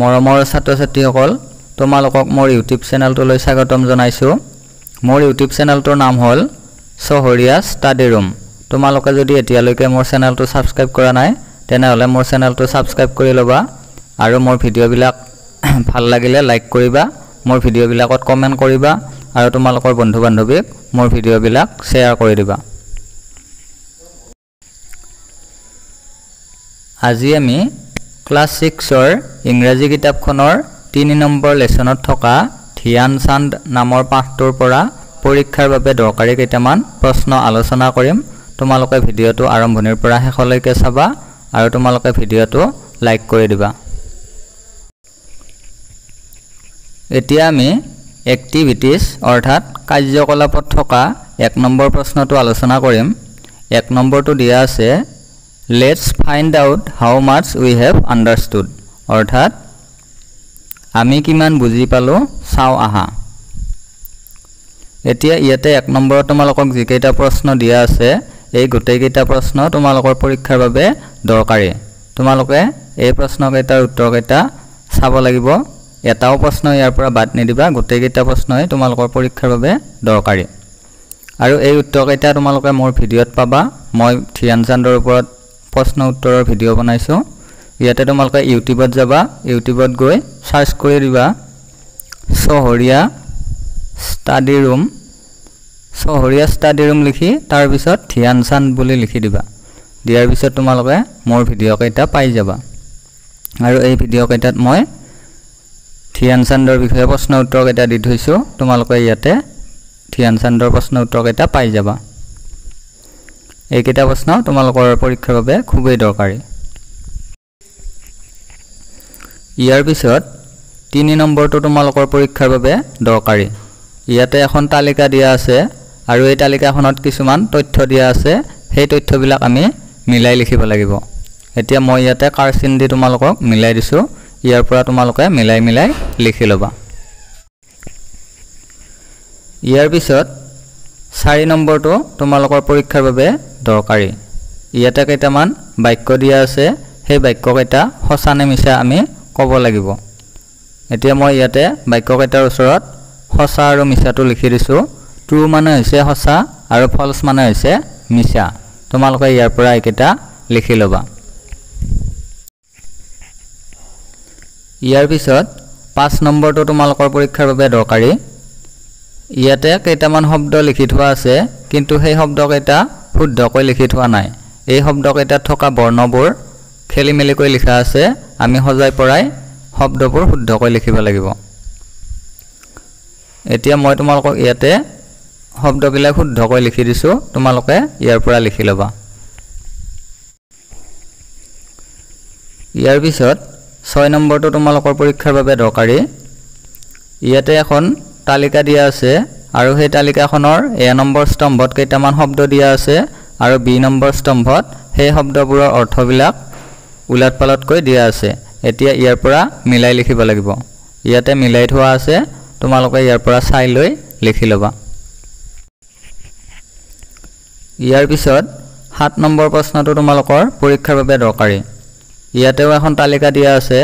মৰমৰ ছাত্ৰ-ছাত্ৰীসকল তোমালোকক মোৰ ইউটিউব চেনেলটোলৈ স্বাগতম জনাইছো। মোৰ ইউটিউব চেনেলটোৰ নাম হ'ল চহৰীয়া ষ্টাডি ৰুম। তোমালোকে যদি এতিয়ালৈকে মোৰ চেনেলটো সাবস্ক্ৰাইব কৰা নাই তেনেহলে মোৰ চেনেলটো সাবস্ক্ৰাইব কৰি লবা আৰু মোৰ ভিডিঅ'বিলাক ভাল লাগিলে লাইক কৰিবা, মোৰ ভিডিঅ'বিলাকত কমেন্ট কৰিবা আৰু তোমালোকৰ বন্ধু-বান্ধৱীক মোৰ ভিডিঅ'বিলাক শ্বেয়াৰ কৰি দিবা। আজি আমি ক্লাস 6 ইংৰাজী কিতাপখনৰ 3 নম্বৰ লেসনত থকা ধ্যান চান্দ নামৰ পাঠটোৰ পৰা পৰীক্ষাৰ বাবে দৰকাৰী কেইটামান প্ৰশ্ন আলোচনা কৰিম। তোমালোকে ভিডিঅ'টো আৰম্ভণিৰ পৰা শেষলৈকে চাবা আৰু তোমালোকে ভিডিঅ'টো লাইক কৰি দিবা। এতিয়া আমি এক্টিভিটিজ অৰ্থাৎ কাৰ্যকলাপত থকা 1 নম্বৰ প্ৰশ্নটো আলোচনা কৰিম। 1 নম্বৰটো দিয়া আছে Let's find out how much we have understood অৰ্থাৎ আমি কিমান বুজি পালো চাও আহা। এতিয়া ইয়াতে 1 নম্বৰত তোমালোকক যিকেইটা প্ৰশ্ন দিয়া আছে এই গোটেইকেইটা প্ৰশ্ন তোমালোকৰ পৰীক্ষাৰ বাবে দৰকাৰী। তোমালোকে এই প্ৰশ্নকেইটাৰ উত্তৰকেইটা চাব লাগিব। এটাও প্ৰশ্ন ইয়াৰ পৰা বাদ নিদিবা, গোটেইকেইটা প্ৰশ্নই তোমালোকৰ পৰীক্ষাৰ বাবে দৰকাৰী। আৰু এই উত্তৰকেইটা তোমালোকে মোৰ ভিডিঅ'ত পাবা। মই ধ্যান চান্দৰ ওপৰত প্ৰশ্ন উত্তৰৰ ভিডিঅ' বনাইছো। ইয়াতে তোমালোকে ইউটিউবত যাবা, ইউটিউবত গৈ সাৰ্চ কৰি দিবা চহৰীয়া ষ্টাডি ৰুম লিখি তাৰ পিছত ধ্যান চান্দ বুলি লিখি দিবা। দিয়াৰ পিছত তোমালোকে মোৰ ভিডিঅ' কেইটা পাই যাবা আৰু এই ভিডিঅ' কেইটাত মই ধ্যান চান্দৰ বিষয়ে প্ৰশ্ন উত্তৰ কেইটা দি থৈছো। তোমালোকে ইয়াতে ধ্যান চান্দৰ প্ৰশ্ন উত্তৰ কেইটা পাই যাবা। এইকেইটা প্ৰশ্ন তোমালোকৰ পৰীক্ষাৰ বাবে খুবেই দৰকাৰী। ইয়াৰ পিছত 3 নম্বৰটো তোমালোকৰ পৰীক্ষাৰ বাবে দৰকাৰী। ইয়াতে এখন তালিকা দিয়া আছে আৰু এই তালিকাখনত কিছুমান তথ্য দিয়া আছে, সেই তথ্যবিলাক আমি মিলাই লিখিব লাগিব। এতিয়া মই ইয়াতে কাৰ্চিন দি তোমালোকক মিলাই দিছো, ইয়াৰ পৰা তোমালোকে মিলাই লিখি ল'বা। ইয়াৰ পিছত 4 নম্বৰটো তোমালোকৰ পৰীক্ষাৰ বাবে দৰকাৰী। ইয়াতে কেইটামান বাক্য দিয়া আছে, সেই বাক্যকেইটা সঁচা নে মিছা আমি ক'ব লাগিব। এতিয়া মই ইয়াতে বাক্যকেইটাৰ ওচৰত সঁচা আৰু মিছাটো লিখি দিছো। ট্ৰু মানে হৈছে সঁচা আৰু ফলছ মানে হৈছে মিছা। তোমালোকে ইয়াৰ পৰা এইকেইটা লিখি ল'বা। ইয়াৰ পিছত 5 নম্বৰটো তোমালোকৰ পৰীক্ষাৰ বাবে দৰকাৰী। ইয়াতে কেইটামান শব্দ লিখি থোৱা আছে, কিন্তু সেই শব্দকেইটা শুদ্ধকৈ লিখি থোৱা নাই। এই শব্দকেইটাত থকা বৰ্ণবোৰ খেলিমেলিকৈ লিখা আছে, আমি সজাই পৰাই শব্দবোৰ শুদ্ধকৈ লিখিব লাগিব। এতিয়া মই তোমালোকক ইয়াতে শব্দবিলাক শুদ্ধকৈ লিখি দিছো, তোমালোকে ইয়াৰ পৰা লিখি ল'বা। ইয়াৰ পিছত 6 নম্বৰটো তোমালোকৰ পৰীক্ষাৰ বাবে দৰকাৰী। ইয়াতে এখন তালিকা দিয়া আছে আৰু সেই তালিকাখনৰ A নম্বৰ স্তম্ভত কেইটামান শব্দ দিয়া আছে আৰু B নম্বৰ স্তম্ভত সেই শব্দবোৰৰ অৰ্থবিলাক উলট-পালটকৈ দিয়া আছে। এতিয়া ইয়াৰ পৰা মিলাই লিখিব লাগিব। ইয়াতে মিলাই থোৱা আছে, তোমালোকে ইয়াৰ পৰা চাই লৈ লিখি ল'বা। ইয়াৰ পিছত 7 নম্বৰ প্ৰশ্নটো তোমালোকৰ পৰীক্ষাৰ বাবে দৰকাৰী। ইয়াতেও এখন তালিকা দিয়া আছে,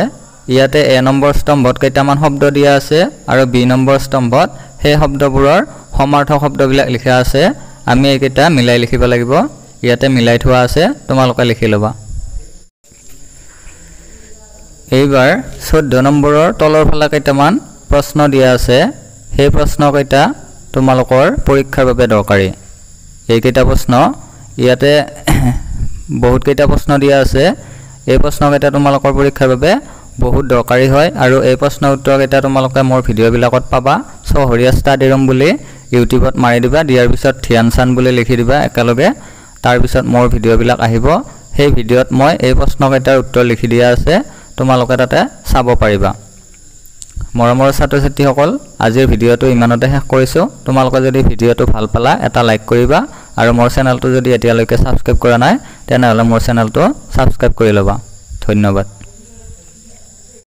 ইয়াতে A নম্বৰ স্তম্ভত কেইটামান শব্দ দিয়া আছে আৰু B নম্বৰ স্তম্ভত সেই শব্দবোৰৰ সমাৰ্থক শব্দবিলাক লিখা আছে। আমি এইকেইটা মিলাই লিখিব লাগিব। ইয়াতে মিলাই থোৱা আছে, তোমালোকে লিখি ল'বা। এইবাৰ 14 নম্বৰৰ তলৰ ফালে কেইটামান প্ৰশ্ন দিয়া আছে, সেই প্ৰশ্নকেইটা তোমালোকৰ পৰীক্ষাৰ বাবে দৰকাৰী। এইকেইটা প্ৰশ্ন ইয়াতে বহুত কেইটা প্ৰশ্ন দিয়া আছে, এই প্ৰশ্নকেইটা তোমালোকৰ পৰীক্ষাৰ বাবে বহুত দৰকাৰী হয় আৰু এই প্ৰশ্ন উত্তৰকেইটা তোমালোকে মোৰ ভিডিঅ'বিলাকত পাবা। চহৰীয়া ষ্টাডি ৰুম বুলি ইউটিউবত মাৰি দিবা, দিয়াৰ পিছত ধ্যান চান্দ বুলি লিখি দিবা একেলগে। তাৰ পিছত মোৰ ভিডিঅ'বিলাক আহিব, সেই ভিডিঅ'ত মই এই প্ৰশ্নকেইটাৰ উত্তৰ লিখি দিয়া আছে, তোমালোকে তাতে চাব পাৰিবা। মৰমৰ ছাত্ৰ-ছাত্ৰীসকল, আজিৰ ভিডিঅ'টো ইমানতে শেষ কৰিছো। তোমালোকে যদি ভিডিঅ'টো ভাল পালা এটা লাইক কৰিবা আৰু মোৰ চেনেলটো যদি এতিয়ালৈকে সাবস্ক্ৰাইব কৰা নাই তেনেহলে মোৰ চেনেলটো সাবস্ক্ৰাইব কৰি ল'বা। ধন্যবাদ।